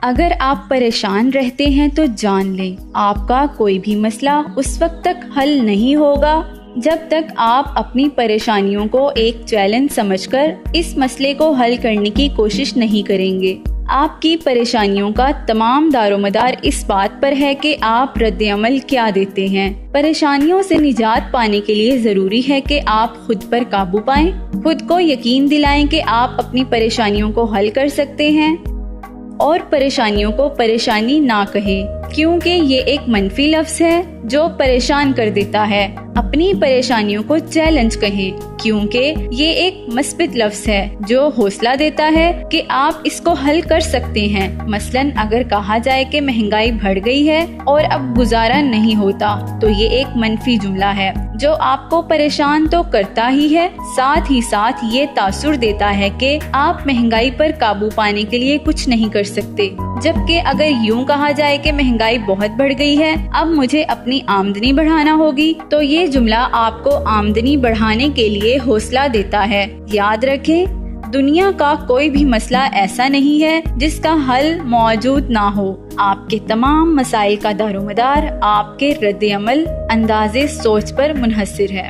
اگر آپ پریشان رہتے ہیں تو جان لیں آپ کا کوئی بھی مسئلہ اس وقت تک حل نہیں ہوگا جب تک آپ اپنی پریشانیوں کو ایک چیلنج سمجھ کر اس مسئلے کو حل کرنے کی کوشش نہیں کریں گے۔ آپ کی پریشانیوں کا تمام دار و مدار اس بات پر ہے کہ آپ رد عمل کیا دیتے ہیں۔ پریشانیوں سے نجات پانے کے لیے ضروری ہے کہ آپ خود پر قابو پائیں، خود کو یقین دلائیں کہ آپ اپنی پریشانیوں کو حل کر سکتے ہیں، اور پریشانیوں کو پریشانی نہ کہیں کیونکہ یہ ایک منفی لفظ ہے جو پریشان کر دیتا ہے۔ اپنی پریشانیوں کو چیلنج کہیں کیونکہ یہ ایک مثبت لفظ ہے جو حوصلہ دیتا ہے کہ آپ اس کو حل کر سکتے ہیں۔ مثلاً اگر کہا جائے کہ مہنگائی بڑھ گئی ہے اور اب گزارا نہیں ہوتا تو یہ ایک منفی جملہ ہے جو آپ کو پریشان تو کرتا ہی ہے، ساتھ ہی ساتھ یہ تاثر دیتا ہے کہ آپ مہنگائی پر قابو پانے کے لیے کچھ نہیں کر سکتے۔ جبکہ اگر یوں کہا جائے کہ مہنگائی بہت بڑھ گئی ہے، اب مجھے اپنی آمدنی بڑھانا ہوگی، تو یہ جملہ آپ کو آمدنی بڑھانے کے لیے حوصلہ دیتا ہے۔ یاد رکھیں، دنیا کا کوئی بھی مسئلہ ایسا نہیں ہے جس کا حل موجود نہ ہو۔ آپ کے تمام مسائل کا دار و مدار آپ کے رد عمل، انداز سوچ پر منحصر ہے۔